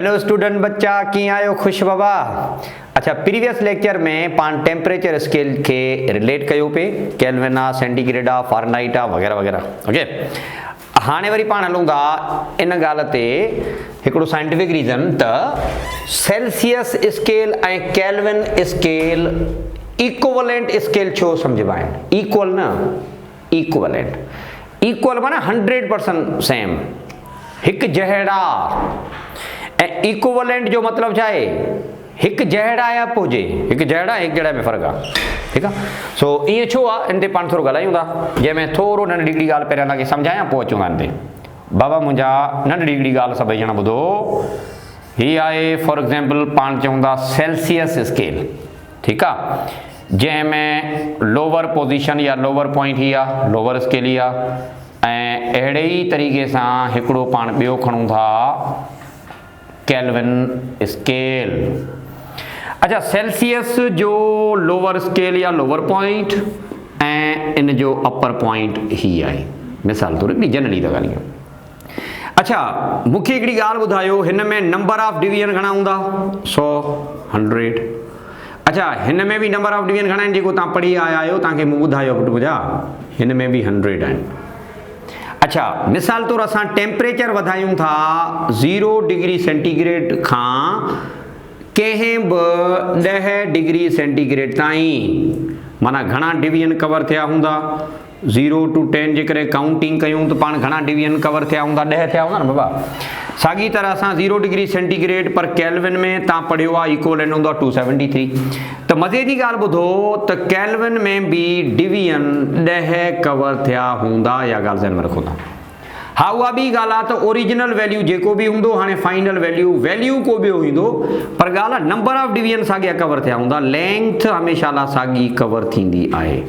Hello student बच्चा की आयो खुश बाबा। अच्छा, प्रीवियस लेक्चर में पान टेम्परेचर स्केल के रिलेट कयो पे केल्विन आ, सेंटीग्रेड आ, फारेनहाइट आ वगैरह वगैरह। ओके, हाणे वरी पाण हलूं था इन ॻाल्हि ते हिकिड़ो साइंटिफिक रीज़न त सेल्सियस स्केल ऐं केल्विन स्केल इक्वलेंट स्केल छो सम्झबा आहिनि। इक्वल न, इक्वलेंट। इक्वल माना 100% सेम, हिकु जहिड़ा। ऐं इक्वलेंट जो मतलब छा आहे, हिकु जहिड़ा या हुजे, हिकु जहिड़ा में फ़र्क़ु आहे। ठीकु आहे। सो ईअं छो आहे, इन ते पाण थोरो ॻाल्हायूं था, जंहिंमें थोरो नंढड़ी हिकिड़ी ॻाल्हि पहिरियां तव्हांखे सम्झायां, पोइ अचूं था इन ते। बाबा मुंहिंजा नंढड़ी हिकिड़ी ॻाल्हि सभई ॼणा ॿुधो। हीअ आहे फॉर एग्ज़ाम्पल पाण चऊं था सेल्सियस स्केल। ठीकु आहे, जंहिंमें लोअर पोज़ीशन या लोअर पॉइंट ही आहे, लोअर स्केल ही आहे। ऐं अहिड़े ई तरीक़े सां हिकिड़ो पाण ॿियो खणूं था केल्विन स्केल। अच्छा, सेल्सियस जो लोअर स्केल या लोअर पॉइंट ऐं इन जो अपर पॉइंट ही आहे। मिसाल तौर हिकिड़ी जनरली था ॻाल्हायूं। अच्छा, मूंखे हिकिड़ी ॻाल्हि ॿुधायो, हिन में नंबर ऑफ डिवीजन घणा हूंदा? 100, 100। अच्छा, हिन में बि नंबर ऑफ डिवीजन घणा आहिनि जेको तव्हां पढ़ी आया आहियो, तव्हांखे मूं ॿुधायो पुटु मुंहिंजा, हिन में बि 100 आहिनि। अच्छा, मिसाल तौर असां टेम्परेचर वधायूं था 0 डिग्री सेंटीग्रेड खां कंहिं बि 10 डिग्री सेंटीग्रेड ताईं, माना घणा डिवीजन कवर थिया हूंदा। 0 to 10 जेकॾहिं काउंटिंग कयूं त पाण घणा डिवीजन कवर थिया हूंदा? 10 थिया हूंदा न बाबा। साॻी तरह असां 0 डिग्री सेंटीग्रेड पर केल्विन में तव्हां पढ़ियो आहे इक्वलेंट हूंदो आहे 273। त मज़े जी ॻाल्हि ॿुधो त केल्विन में बि डिवीजन 10 कवर थिया हूंदा, या ॻाल्हि ज़हन में रखो था। हा, उहा ॿी ॻाल्हि आहे त ओरिजिनल वैल्यू जेको बि हूंदो, हाणे फाइनल वैल्यू को ॿियो ईंदो, पर ॻाल्हि आहे नंबर ऑफ डिवीजन साॻिया कवर थिया हूंदा, लेंथ हमेशह लाइ साॻी कवर थींदी आहे।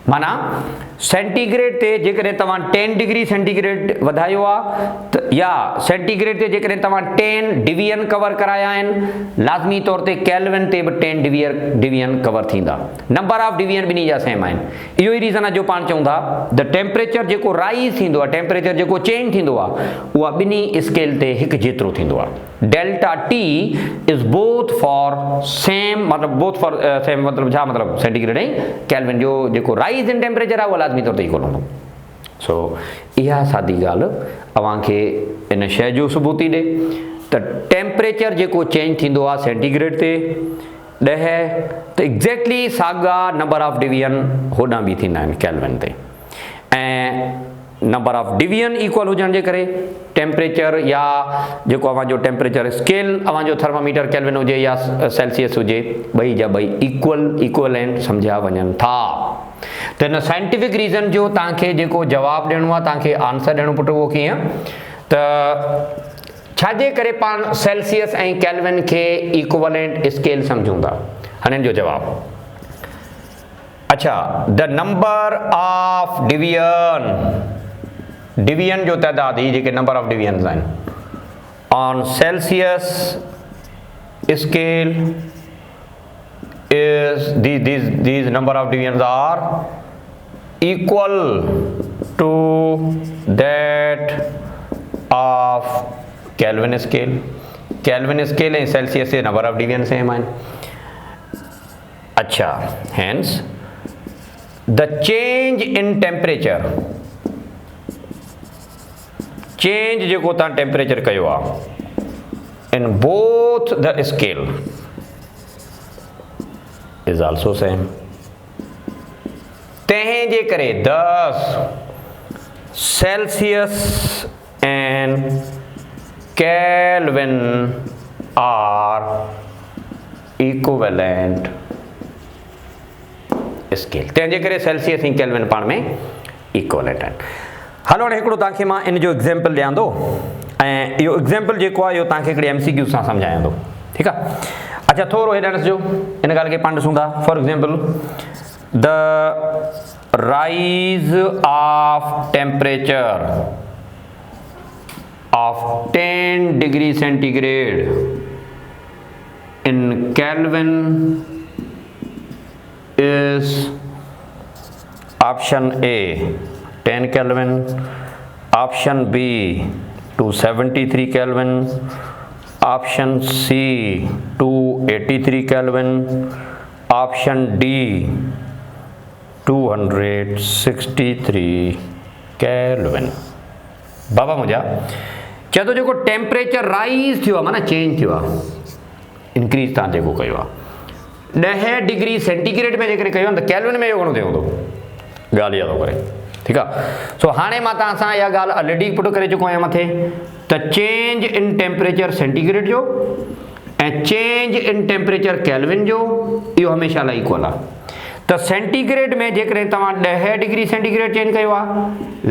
माना सेंटीग्रेड ते जेकॾहिं तव्हां 10 डिग्री सेंटीग्रेड वधायो आहे त, या सेंटीग्रेड ते जेकॾहिं तव्हां 10 डिवीजन कवर कराया आहिनि, लाज़मी तौर ते केल्विन ते बि 10 डिवीजन कवर थींदा। नंबर ऑफ डिवीजन ॿिन्ही जा सेम आहिनि। इहो ई रीज़न आहे जो पाण चऊं था द टेम्परेचर जेको राइज़ थींदो आहे, टेम्परेचर जेको चेंज थींदो आहे, उहा ॿिन्ही स्केल ते हिकु जेतिरो थींदो आहे। Delta T is both for same, मतिलबु बोथ फॉर सेम मतिलबु छा मतिलबु सेंटीग्रेड ऐं केल्विन जो जेको राइज़ इन टेम्परेचर आहे उहा लाज़मी तौर ते इक्वल हूंदो। सो इहा सादी ॻाल्हि अव्हांखे इन शइ जो सबूत थी ॾे त टेम्परेचर जेको चेंज थींदो आहे सेंटीग्रेड ते 10, त एग्ज़ैक्टली साॻा नंबर ऑफ डिवीजन होॾां बि थींदा आहिनि केल्विन ते। ऐं नंबर ऑफ डिवीजन इक्वल हुजण जे करे टेम्परेचर या जेको अव्हांजो टेम्परेचर स्केल, अव्हांजो थर्मामीटर केल्विन हुजे या सेल्सियस हुजे, ॿई जा ॿई इक्वलेंट सम्झिया वञनि था। त हिन साइंटिफिक रीज़न जो तव्हांखे जेको जवाबु ॾियणो आहे, तव्हांखे आंसर ॾियणो पुटु, उहो कीअं त छाजे करे पाण सेल्सियस ऐं केल्विन खे इक्वलेंट स्केल सम्झूं था। हाणे जो जवाबु, अच्छा, द नंबर ऑफ डिवीजन जो तइदाद, ही जेके नंबर ऑफ डिवीजन आहिनि on Celsius scale is these number of divisions are equal to that of Kelvin scale. Kelvin scale and Celsius से number of divisions same हैं। अच्छा, hence the change in temperature, change जेको तव्हां temperature कयो आहे in both the scale is also same। तंहिं जे करे 10 Celsius and Kelvin are equivalent scale. तंहिं जे करे सेल्सियस ऐं केल्विन पाण में इक्विवेलेंट आहिनि। हलो, हाणे हिकिड़ो तव्हांखे मां इन जो एग्ज़ाम्पल ॾियां थो, ऐं इहो एग्ज़ाम्पल जेको आहे इहो तव्हांखे हिकिड़ी MCQ सां सम्झायां थो। ठीकु आहे। अच्छा, थोरो हेॾा ॾिसजो, इन ॻाल्हि खे पाण ॾिसूं था। For example, the rise of temperature of 10 degree centigrade in kelvin is option A 10 Kelvin, option B 273 Kelvin, option C 283 kelvin, option D 263 kelvin. बाबा मुझा चए थो जेको टेम्परेचर राइज थियो आहे माना चेंज थियो आहे, इंक्रीज तव्हां जेको कयो आहे 10 डिग्री सेंटीग्रेड में जेकॾहिं कयो त केल्विन में इहो घणो थियो हूंदो, ॻाल्हि इहा थो करे। ठीकु आहे, सो हाणे मां तव्हां सां इहा ॻाल्हि ऑलरेडी पुट करे चुको आहियां मथे, त चेंज इन टेम्परेचर सेंटीग्रेड जो ऐं चेंज इन टेम्परेचर केल्विन जो इहो हमेशह लाइ इक्वल आहे। त सेंटीग्रेड में जेकॾहिं तव्हां 10 डिग्री सेंटीग्रेड चेंज कयो आहे,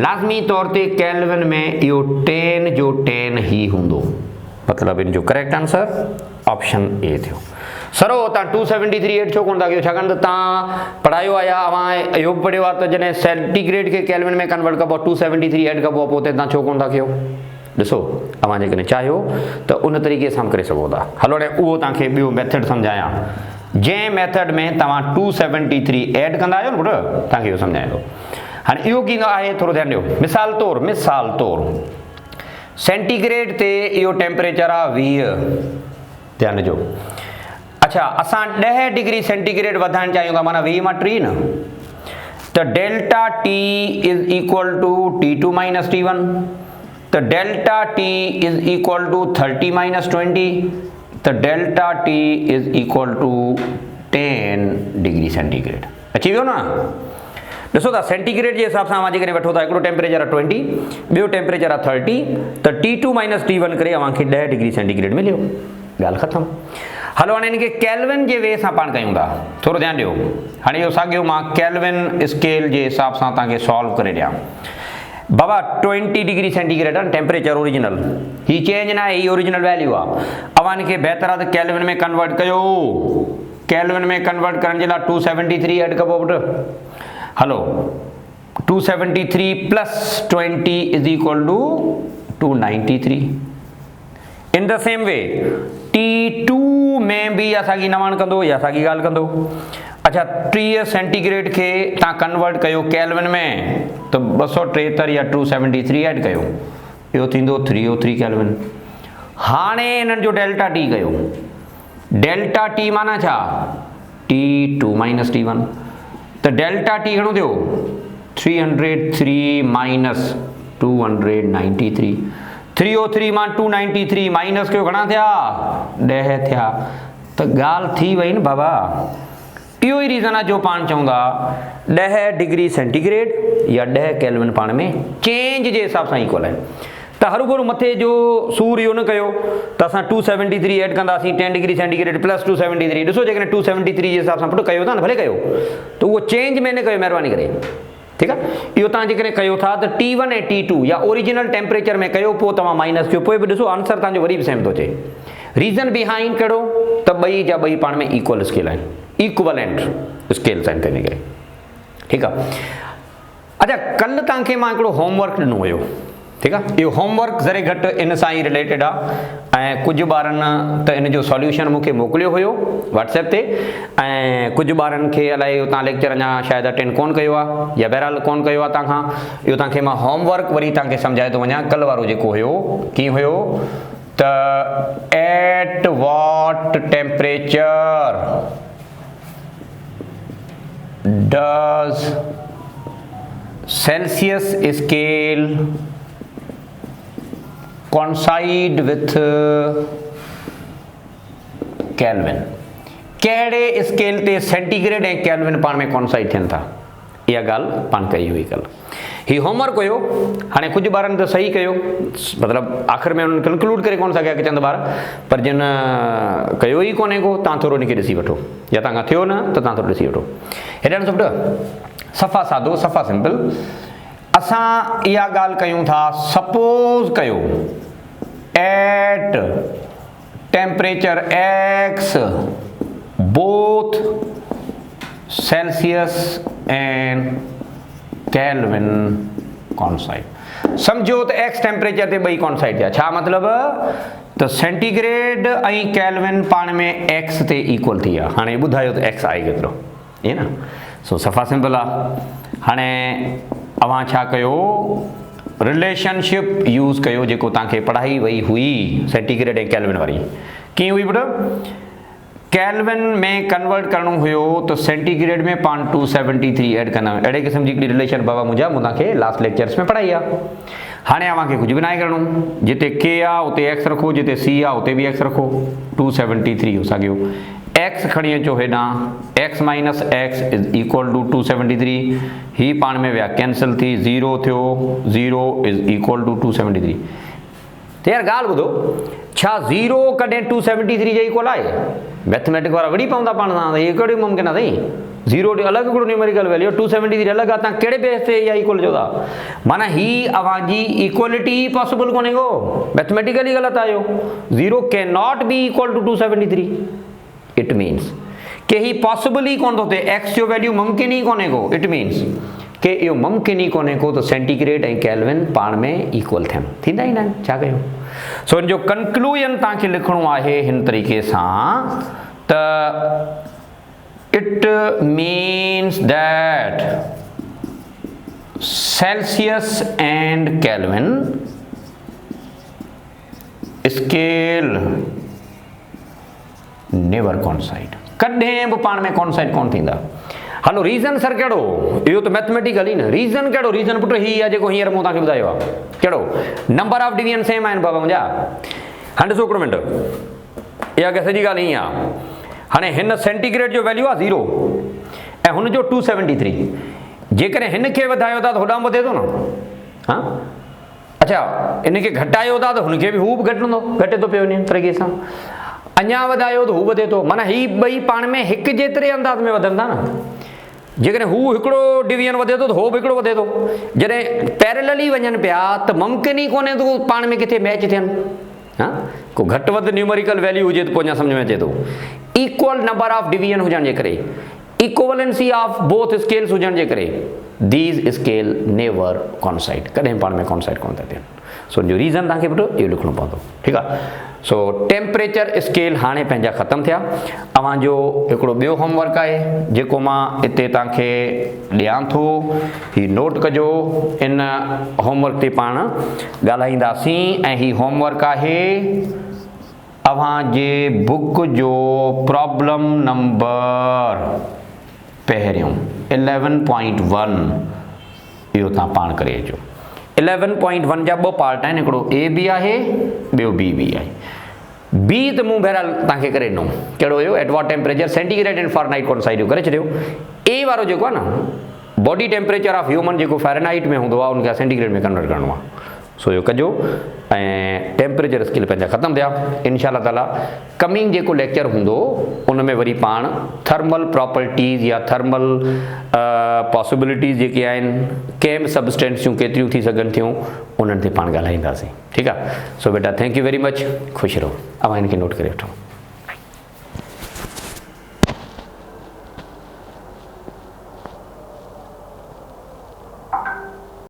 लाज़मी तौर ते केल्विन में इहो 10 जो 10 ई हूंदो, मतिलबु इन जो करेक्ट आंसर ऑप्शन ए थियो। सरो तव्हां 273 एड छो कोन था कयो, छाकाणि त तव्हां पढ़ायो आहे या अव्हां इहो बि पढ़ियो आहे त जॾहिं सेंटीग्रेड खे केल्विन में कन्वर्ट कबो 273 एड कबो पोइ तव्हां छो कोन था कयो। ॾिसो अव्हां जेकॾहिं चाहियो त उन तरीक़े सां करे सघो था। हलो हाणे उहो तव्हांखे ॿियो मेथड सम्झायां, जंहिं मेथड में तव्हां 273 एड कंदा आहियो न पुट, तव्हांखे इहो सम्झायां थो। हाणे इहो कीअं आहे थोरो ध्यानु ॾियो। मिसाल तौरु सेंटीग्रेड ते इहो टेम्परेचर आहे 20, ध्यानु ॾिजो। अच्छा असां 10 डिग्री सेंटीग्रेड वधाइण चाहियूं था, माना 20 मां 3 न, त delta T is equal to T2 minus T1, त delta T is equal to 30 minus 20, त delta T is equal to 10 degree centigrade. अची वियो न। ॾिसो था सेंटीग्रेड जे हिसाब सां अव्हां जेकॾहिं वठो था, हिकिड़ो टेम्परेचर आहे 20, ॿियो टेम्परेचर आहे 30, त T2 माइनस T1 करे अव्हांखे 10 डिग्री सेंटीग्रेड मिलियो, ॻाल्हि ख़तमु। हलो हाणे हिनखे केल्विन जे वे सां पाण कयूं था, थोरो ध्यानु ॾियो। हाणे इहो साॻियो मां केल्विन स्केल जे हिसाब सां तव्हांखे सॉल्व करे ॾियां। बाबा 20 डिग्री सेंटीग्रेड आहे टेम्परेचर ओरिजिनल, ही चेंज न आहे, ही ओरिजिनल वैल्यू आहे। अव्हां हिनखे बहितर आहे त केल्विन में कन्वर्ट कयो, केल्विन में कन्वर्ट करण जे लाइ 273 एड कबो पुट। हलो 273 plus 20 is equal to 293। In the same way T2 में भी असांजी नवाण कंदो या असांजी ॻाल्हि कंदो। अच्छा 30 सेंटीग्रेड खे तव्हां कन्वर्ट कयो केल्विन में त 273 या 273 एड कयो, इहो थींदो 303 केल्विन। हाणे इन्हनि जो डेल्टा टी कयो, डेल्टा टी माना छा T2 माइनस T1, त डेल्टा टी घणो थियो 303 माइनस 293, 303 मां 293 माइनस कयो, घणा थिया 10 थिया, त ॻाल्हि थी वई न बाबा। इहो ई रीज़न आहे जो पाण चऊं था 10 डिग्री सेंटीग्रेड या 10 केल्विन पाण में चेंज जे हिसाब सां इक्वल आहिनि। त हरू मथे जो सूर इहो न कयो त असां 273 एड कंदासीं 10 डिग्री सेंटीग्रेड प्लस 273। ॾिसो जेकॾहिं 273 जे हिसाब सां पुट कयो था न, भले कयो, त उहो चेंज में न कयो महिरबानी करे। ठीकु आहे, इहो तव्हां जेकॾहिं कयो था त T1 ऐं T2 या ओरिजिनल टेम्परेचर में कयो, पोइ तव्हां माइनस कयो, पोइ बि ॾिसो आंसर तव्हांजो वरी बि सेम थो अचे। रीज़न बिहाइंड कहिड़ो, त ॿई जा ॿई पाण में इक्वल स्केल आहिनि, इक्वलेंट स्केल्स आहिनि, तंहिंजे करे। ठीकु आहे। अच्छा कल्ह तव्हांखे मां हिकिड़ो होमवर्क ॾिनो हुयो, ठीकु आहे, इहो होमवर्क ज़रे घटि इन सां ई रिलेटेड आहे, ऐं कुझु ॿारनि त इन जो सॉल्यूशन मूंखे मोकिलियो हुयो व्हाट्सएप ते, ऐं कुझु ॿारनि खे अलाए इहो तव्हां लेक्चर अञा शायदि अटेंड कोन कयो आहे या बहरहाल कोन कयो आहे तव्हांखां। इहो तव्हांखे मां होमवर्क वरी तव्हांखे सम्झाए थो वञा। कल्ह वारो जेको हुयो कीअं हुयो त at what temperature does Celsius scale coincide with Kelvin, कहिड़े स्केल ते सेंटीग्रेड ऐं केल्विन पाण में कॉन्साइड थियनि था, इहा ॻाल्हि पाण कई हुई कल्ह। हीउ होमवर्क हुयो, हाणे कुझु ॿारनि त सही कयो, मतिलबु आख़िर में उन्हनि कंक्लूड करे कोन सघिया कि चंद ॿार, पर जिन कयो ई कोन्हे को, तव्हां थोरो हिनखे ॾिसी वठो, या तव्हांखां थियो न त तव्हां थोरो ॾिसी वठो। हेॾा सुठो सफ़ा सादो सफ़ा सिंपल। असां इहा ॻाल्हि कयूं था, सपोज़ कयो at temperature x both Celsius and kelvin कॉन्साइड। सम्झो त एक्स टेम्परेचर ते ॿई कॉन्साइड थिया, छा मतिलबु त सेंटीग्रेड ऐं केल्विन पाण में एक्स ते इक्वल थी विया। हाणे ॿुधायो त एक्स आहे केतिरो, ईअं न, सो सफ़ा सिंपल आहे। हाणे अव्हां छा कयो, रिलेशनशिप यूज़ कयो जेको तव्हांखे पढ़ाई वई हुई सेंटीग्रेड ऐं केल्विन वारी। कीअं हुई बेटा? केल्विन में कन्वर्ट करणो हुयो तो सेंटीग्रेड में पाण 273 ऐड करना। अहिड़े क़िस्म जी हिकिड़ी रिलेशन बाबा मुंहिंजा मूं तव्हांखे लास्ट लेक्चर्स में पढ़ाई आहे। हाणे अव्हांखे कुझु बि न आहे करणो, जिते के आहे उते एक्स रखो, जिते सी आहे उते बि एक्स रखो। 273 हो साॻियो एक्स खणी अचो हेॾां, X minus X is equal to 273। ही पाण में विया कैंसिल थी, 0 थियो, 0 इज़ इक्वल टू 273। त यार ॻाल्हि ॿुधो, छा 0 कॾहिं 273 जे इक्वल आहे? मैथमेटिक वारा वड़ी पवंदा पाण सां, इहे कहिड़ी मुमकिन आहे साईं? 0 अलॻि हिकिड़ो न्यूमेरिकल वैल्यू, 273 अलॻि आहे, तव्हां कहिड़े बेस ते इहा इक्वल चओ था? माना ही अव्हांजी इक्वलिटी पॉसिबल कोन्हे को, मैथमेटिकली ग़लति आयो। 0 can not be equal to 273। It means कि ही पॉसिबल ही कोन थो थिए, एक्स जो वैल्यू मुमकिन ही कोन्हे को। इट मीन्स कि इहो मुमकिन ही कोन्हे को त सेंटीग्रेड ऐं केल्विन पाण में इक्वल थियनि, थींदा ई न आहिनि, छा कयूं? सो इन जो कंक्लूजन तव्हांखे लिखणो आहे हिन तरीक़े सां त it means that Celsius and kelvin scale never कॉन्साइड, कॾहिं बि पाण में कॉन्साइड कोन थींदा। हलो रीज़न सर कहिड़ो? इहो त मैथमेटिकल ई न। रीज़न कहिड़ो? रीज़न पुट ही आहे जेको हींअर मूं तव्हांखे ॿुधायो आहे। कहिड़ो? नंबर ऑफ डिवीजन सेम आहिनि बाबा मुंहिंजा। हाणे ॾिसो हिकिड़ो मिंट, इहा के सॼी ॻाल्हि हीअं आहे। हाणे हिन सेंटीग्रेड जो वैल्यू आहे 0 ऐं हुनजो 273। जेकॾहिं हिन खे वधायो था त होॾां वधे थो न? हा, अच्छा, इन खे घटायो था त हुनखे बि हू बि घटे थो पियो इन तरीक़े सां। अञा वधायो त हू वधे थो, माना ही ॿई पाण में हिकु जेतिरे अंदाज़ में वधनि था न। जेकॾहिं हू हिकिड़ो डिवीजन वधे थो त हो बि हिकिड़ो वधे थो। जॾहिं पैरेलली वञनि पिया त मुमकिन ई कोन्हे त पाण में किथे मैच थियनि। हा, को घटि वधि न्यूमेरिकल वैल्यू हुजे त पोइ अञा सम्झ में अचे थो। इक्वल नंबर ऑफ डिवीजन हुजण जे करे, इक्वलेंसी ऑफ बोथ स्केल्स हुजण जे करे, दीज स्केल नेवर कॉन्साइड, कॾहिं पाण में कॉन्साइड कोन था थियनि। सो जो रीज़न तव्हांखे पुटु इहो लिखणो पवंदो, ठीकु आहे। सो टेम्परेचर स्केल हाणे पंहिंजा ख़तमु थिया। अव्हांजो हिकिड़ो ॿियो होमवर्क आहे जेको मां हिते तव्हांखे ॾियां थो, ही नोट कजो। इन होमवर्क ते पाण ॻाल्हाईंदासीं ऐं ही होमवर्क आहे अव्हांजे बुक जो प्रॉब्लम नंबर पहिरियों 11.1। इहो तव्हां पाण करे अचो। 11.1 जा 2 पार्ट आहिनि, हिकिड़ो ए बी आहे, ॿियो बी बी आहे। बी त मूं बहरहाल तव्हांखे करे ॾिनो, कहिड़ो हुयो? At what temperature centigrade and Fahrenheit coincide करे छॾियो। ए वारो जेको आहे न, बॉडी टेम्परेचर ऑफ ह्यूमन जेको फॉरेनहाइट में हूंदो आहे उनखे सेंटीग्रेड में कन्वर्ट करिणो आहे। सो इहो कजो ऐं टेम्परेचर स्केल पंहिंजा ख़तमु थिया। इंशाअल्लाह ताला कमिंग जेको लेक्चर हूंदो उन में वरी पाण थर्मल प्रॉपर्टीज़ या थर्मल पॉसिबिलिटीज़ जेके आहिनि, कंहिं बि सबस्टेंसियूं केतिरियूं थी सघनि थियूं, उन्हनि ते पाण ॻाल्हाईंदासीं, ठीकु आहे। सो बेटा थैंक यू वेरी मच, ख़ुशि रहो। अव्हां हिनखे नोट करे वठो।